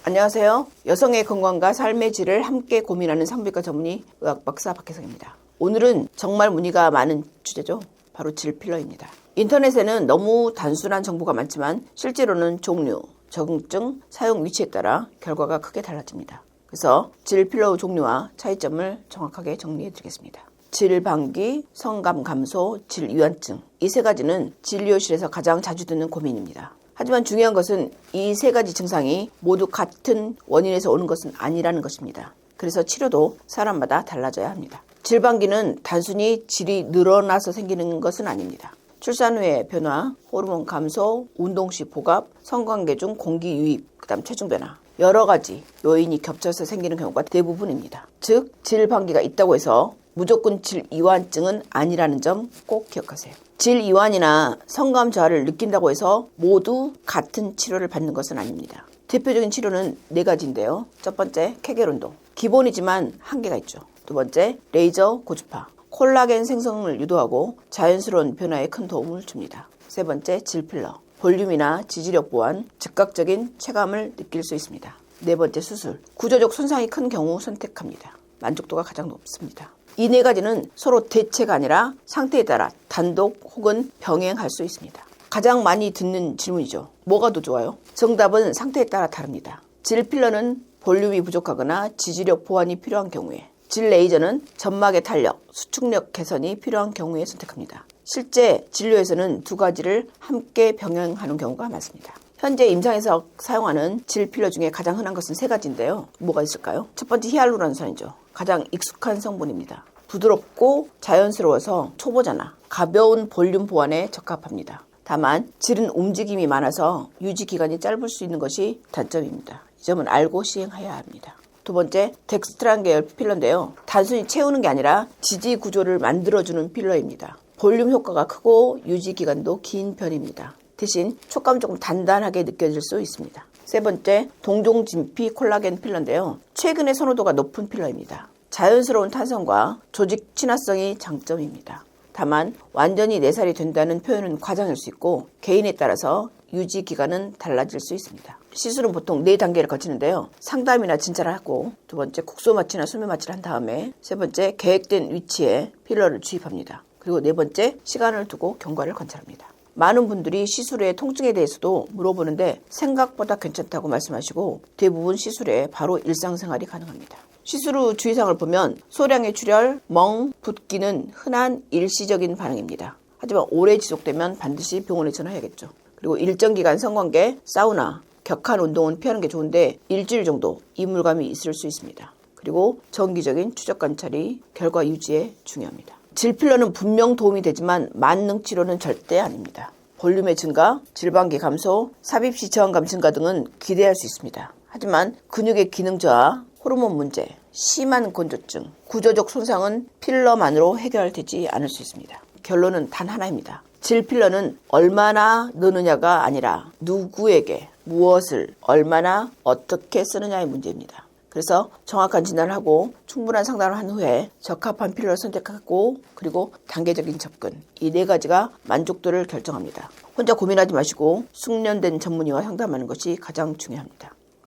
안녕하세요. 여성의 건강과 삶의 질을 함께 고민하는 산부인과 전문의 의학박사 박혜성입니다. 오늘은 정말 문의가 많은 주제죠. 바로 질 필러입니다. 인터넷에는 너무 단순한 정보가 많지만 실제로는 종류, 적응증, 사용 위치에 따라 결과가 크게 달라집니다. 그래서 질 필러 종류와 차이점을 정확하게 정리해 드리겠습니다. 질 방기, 성감 감소, 질 이완증, 이 세 가지는 진료실에서 가장 자주 듣는 고민입니다. 하지만 중요한 것은 이 세 가지 증상이 모두 같은 원인에서 오는 것은 아니라는 것입니다. 그래서 치료도 사람마다 달라져야 합니다. 질방기는 단순히 질이 늘어나서 생기는 것은 아닙니다. 출산 후의 변화, 호르몬 감소, 운동 시 복압, 성관계 중 공기 유입, 그다음 체중 변화, 여러 가지 요인이 겹쳐서 생기는 경우가 대부분입니다. 즉, 질방기가 있다고 해서 무조건 질 이완증은 아니라는 점 꼭 기억하세요. 질 이완이나 성감 저하를 느낀다고 해서 모두 같은 치료를 받는 것은 아닙니다. 대표적인 치료는 네 가지인데요. 첫 번째, 케겔 운동. 기본이지만 한계가 있죠. 두 번째, 레이저 고주파. 콜라겐 생성을 유도하고 자연스러운 변화에 큰 도움을 줍니다. 세 번째, 질 필러. 볼륨이나 지지력 보완, 즉각적인 체감을 느낄 수 있습니다. 네 번째, 수술. 구조적 손상이 큰 경우 선택합니다. 만족도가 가장 높습니다. 이 네 가지는 서로 대체가 아니라 상태에 따라 단독 혹은 병행할 수 있습니다. 가장 많이 듣는 질문이죠. 뭐가 더 좋아요? 정답은 상태에 따라 다릅니다. 질 필러는 볼륨이 부족하거나 지지력 보완이 필요한 경우에, 질 레이저는 점막의 탄력, 수축력 개선이 필요한 경우에 선택합니다. 실제 진료에서는 두 가지를 함께 병행하는 경우가 많습니다. 현재 임상에서 사용하는 질 필러 중에 가장 흔한 것은 세 가지인데요. 뭐가 있을까요? 첫 번째, 히알루론산이죠. 가장 익숙한 성분입니다. 부드럽고 자연스러워서 초보자나 가벼운 볼륨 보완에 적합합니다. 다만 질은 움직임이 많아서 유지 기간이 짧을 수 있는 것이 단점입니다. 이 점은 알고 시행해야 합니다. 두 번째, 덱스트란 계열 필러인데요. 단순히 채우는 게 아니라 지지 구조를 만들어주는 필러입니다. 볼륨 효과가 크고 유지 기간도 긴 편입니다. 대신 촉감은 조금 단단하게 느껴질 수 있습니다. 세 번째, 동종진피 콜라겐 필러인데요. 최근에 선호도가 높은 필러입니다. 자연스러운 탄성과 조직 친화성이 장점입니다. 다만 완전히 내살이 된다는 표현은 과장일 수 있고 개인에 따라서 유지 기간은 달라질 수 있습니다. 시술은 보통 4단계를 거치는데요. 상담이나 진찰을 하고, 두 번째, 국소 마취나 수면 마취를 한 다음에, 세 번째, 계획된 위치에 필러를 주입합니다. 그리고 네 번째, 시간을 두고 경과를 관찰합니다. 많은 분들이 시술 후의 통증에 대해서도 물어보는데 생각보다 괜찮다고 말씀하시고 대부분 시술 후에 바로 일상생활이 가능합니다. 시술 후 주의사항을 보면 소량의 출혈, 멍, 붓기는 흔한 일시적인 반응입니다. 하지만 오래 지속되면 반드시 병원에 전화해야겠죠. 그리고 일정 기간 성관계, 사우나, 격한 운동은 피하는 게 좋은데 일주일 정도 이물감이 있을 수 있습니다. 그리고 정기적인 추적 관찰이 결과 유지에 중요합니다. 질 필러는 분명 도움이 되지만 만능 치료는 절대 아닙니다. 볼륨의 증가, 질방기 감소, 삽입 시 저항감 증가 등은 기대할 수 있습니다. 하지만 근육의 기능 저하, 호르몬 문제, 심한 건조증, 구조적 손상은 필러만으로 해결되지 않을 수 있습니다. 결론은 단 하나입니다. 질 필러는 얼마나 넣느냐가 아니라 누구에게, 무엇을, 얼마나, 어떻게 쓰느냐의 문제입니다. 그래서 정확한 진단을 하고 충분한 상담을 한 후에 적합한 필러를 선택하고 그리고 단계적인 접근, 이 네 가지가 만족도를 결정합니다. 혼자 고민하지 마시고 숙련된 전문의와 상담하는 것이 가장 중요합니다.